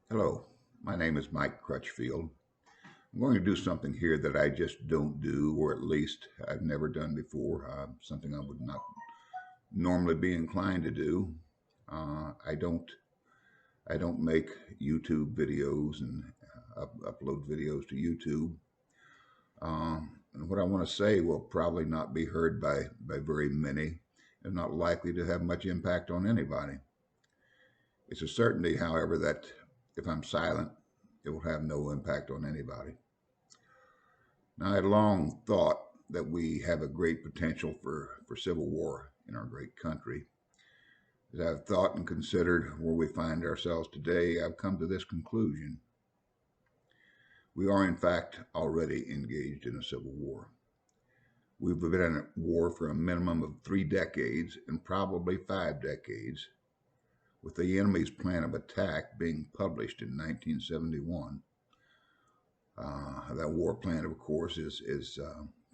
Hello, my name is Mike Crutchfield. I'm going to do something here that I just don't do, or at least I've never done before, something I would not normally be inclined to do. I don't make YouTube videos and upload videos to YouTube. And what I want to say will probably not be heard by very many and not likely to have much impact on anybody. It's a certainty, however, that if I'm silent, it will have no impact on anybody. Now, I had long thought that we have a great potential for civil war in our great country. As I've thought and considered where we find ourselves today, I've come to this conclusion. We are, in fact, already engaged in a civil war. We've been in a war for a minimum of 3 decades and probably 5 decades, with the enemy's plan of attack being published in 1971. That war plan, of course, is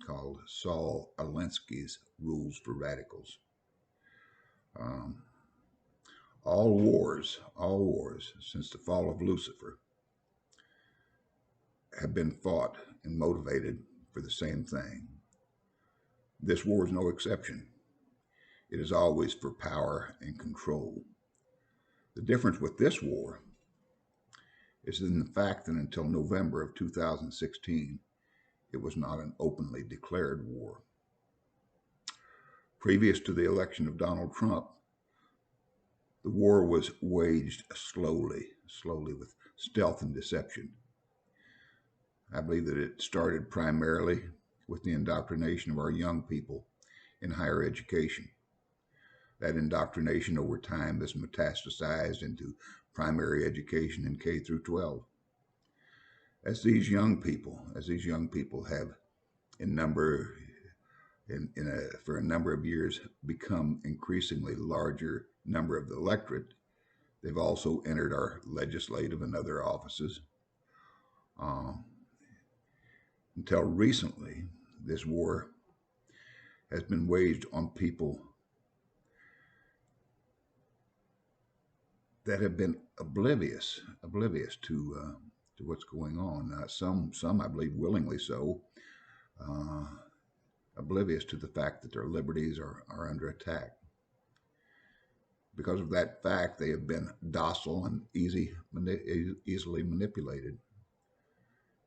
called Saul Alinsky's Rules for Radicals. Um, all wars since the fall of Lucifer have been fought and motivated for the same thing. This war is no exception. It is always for power and control. The difference with this war is in the fact that until November of 2016, it was not an openly declared war. Previous to the election of Donald Trump, the war was waged slowly with stealth and deception. I believe that it started primarily with the indoctrination of our young people in higher education. That indoctrination over time has metastasized into primary education in K through 12. As these young people have in number for a number of years become increasingly larger number of the electorate, they've also entered our legislative and other offices. Um, until recently, this war has been waged on people that have been oblivious to what's going on. Some, I believe, willingly so, uh, oblivious to the fact that their liberties are under attack. Because of that fact, they have been docile and easily manipulated.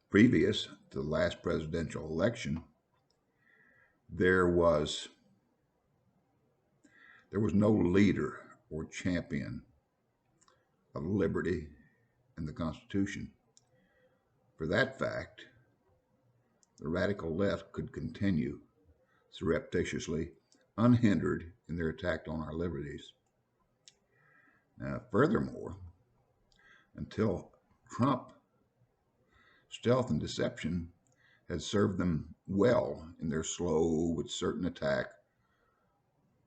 Previous to the last presidential election, there was there was no leader or champion of liberty in the Constitution. For that fact, the radical left could continue surreptitiously, unhindered in their attack on our liberties. Now, furthermore, until Trump, stealth and deception had served them well in their slow but certain attack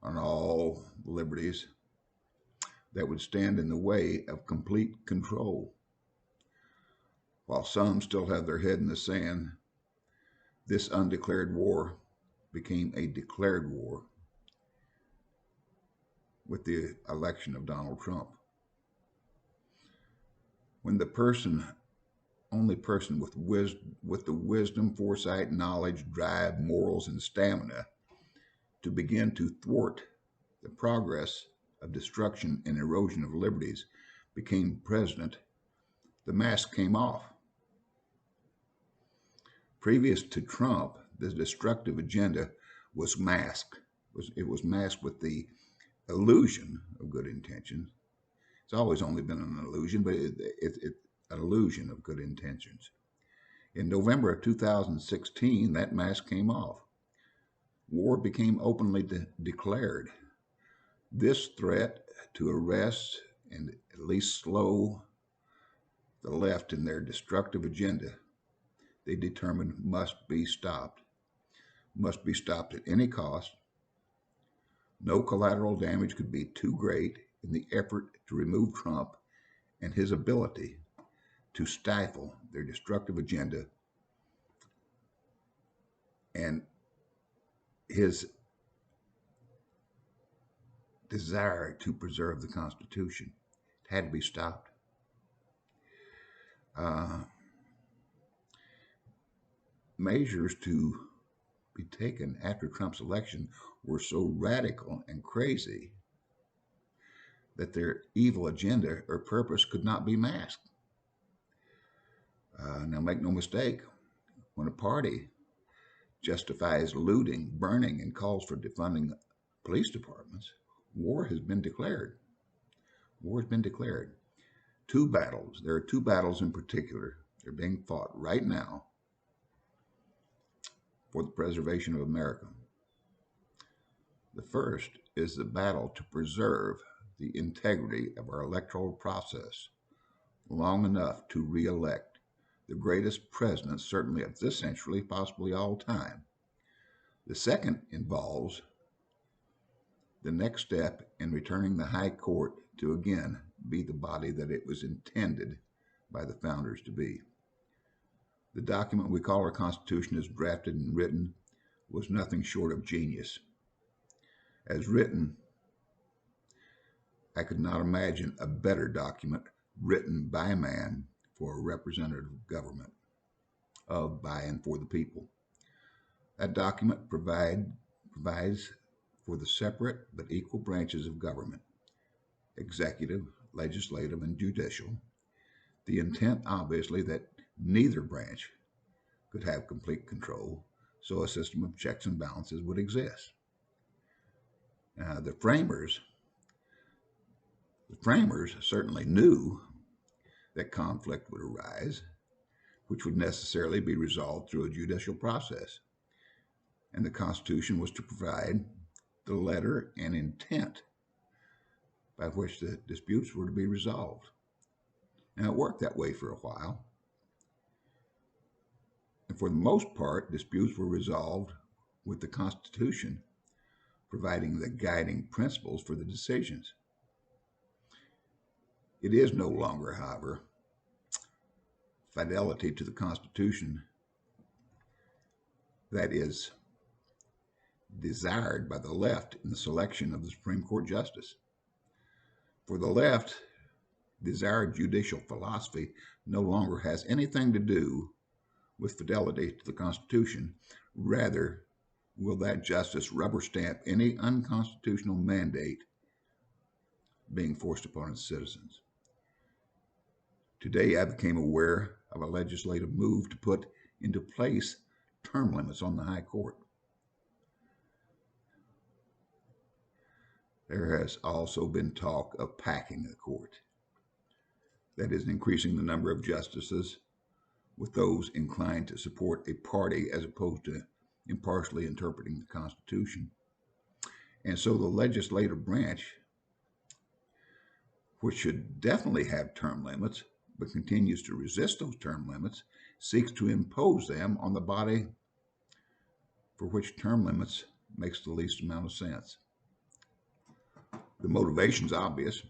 on all liberties that would stand in the way of complete control. While some still have their head in the sand, this undeclared war became a declared war with the election of Donald Trump. When the only person with the wisdom, foresight, knowledge, drive, morals, and stamina to begin to thwart the progress of destruction and erosion of liberties became president, the mask came off. Previous to Trump, the destructive agenda was masked. It was masked with the illusion of good intentions. It's always only been an illusion, but it's an illusion of good intentions. In November of 2016, that mask came off. War became openly declared. This threat to arrest and at least slow the left in their destructive agenda, they determined must be stopped at any cost. No collateral damage could be too great in the effort to remove Trump and his ability to stifle their destructive agenda and his desire to preserve the Constitution. It had to be stopped. Uh, Measures to be taken after Trump's election were so radical and crazy that their evil agenda or purpose could not be masked. Now, make no mistake, when a party justifies looting, burning, and calls for defunding police departments, war has been declared. War has been declared. Two battles. There are two battles in particular. They're being fought right now for the preservation of America. The first is the battle to preserve the integrity of our electoral process long enough to re-elect the greatest president, certainly of this century, possibly all time. The second involves the next step in returning the High Court to again be the body that it was intended by the founders to be. The document we call our Constitution, as drafted and written, was nothing short of genius. As written, I could not imagine a better document written by man for a representative government of, by, and for the people. That document provides for the separate but equal branches of government, executive, legislative, and judicial. The intent, obviously, that neither branch could have complete control, so a system of checks and balances would exist. The framers certainly knew that conflict would arise, which would necessarily be resolved through a judicial process. And the Constitution was to provide the letter and intent by which the disputes were to be resolved. Now, it worked that way for a while. And for the most part, disputes were resolved with the Constitution providing the guiding principles for the decisions. It is no longer, however, fidelity to the Constitution that is desired by the left in the selection of the Supreme Court justice. For the left, desired judicial philosophy no longer has anything to do with fidelity to the Constitution. Rather, will that justice rubber stamp any unconstitutional mandate being forced upon its citizens? Today, I became aware of a legislative move to put into place term limits on the High Court. There has also been talk of packing the court. That is, increasing the number of justices with those inclined to support a party as opposed to impartially interpreting the Constitution. And so the legislative branch, which should definitely have term limits, but continues to resist those term limits, seeks to impose them on the body for which term limits makes the least amount of sense. The motivation's obvious.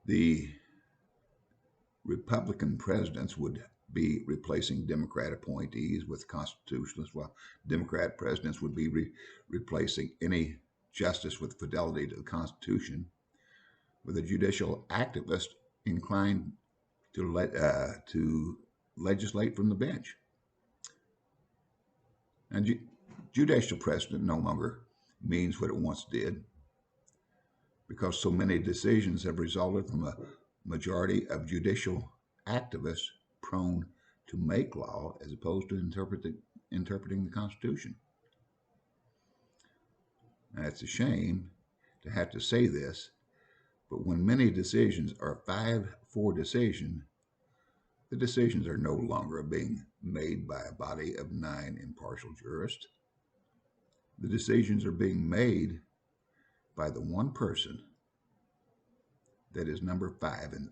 The Republican presidents would be replacing Democrat appointees with constitutionalists, while Democrat presidents would be replacing any justice with fidelity to the Constitution with a judicial activist inclined to legislate from the bench. And judicial precedent no longer means what it once did, because so many decisions have resulted from a majority of judicial activists prone to make law as opposed to interpreting the Constitution. Now, it's a shame to have to say this, but when many decisions are 5-4 decisions, the decisions are no longer being made by a body of 9 impartial jurists. The decisions are being made by the one person that is number 5 and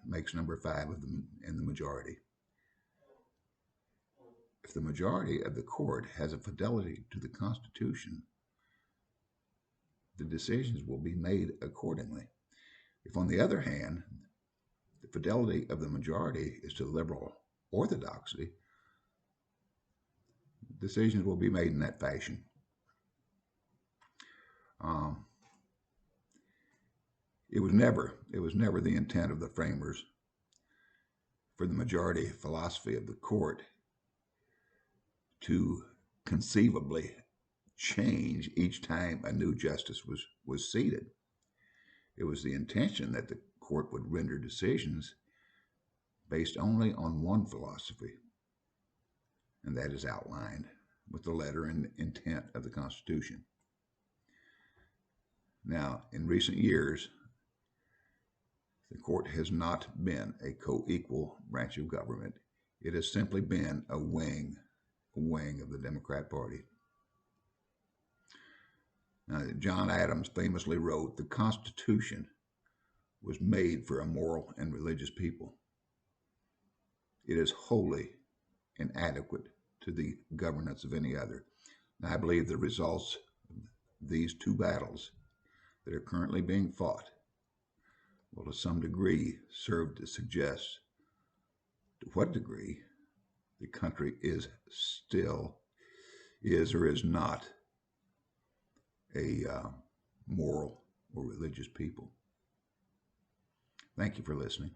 makes number 5 of them in the majority. If the majority of the court has a fidelity to the Constitution, the decisions will be made accordingly. If, on the other hand, the fidelity of the majority is to liberal orthodoxy, decisions will be made in that fashion. it was never the intent of the framers for the majority philosophy of the court to conceivably change each time a new justice was seated. It was the intention that the court would render decisions based only on one philosophy, and that is outlined with the letter and intent of the Constitution. Now, in recent years, the court has not been a co-equal branch of government. It has simply been a wing of the Democrat Party. Now, John Adams famously wrote, "The Constitution was made for a moral and religious people. It is wholly inadequate to the governance of any other." Now, I believe the results of these two battles that are currently being fought will to some degree serve to suggest to what degree the country is or is not a moral or religious people. Thank you for listening.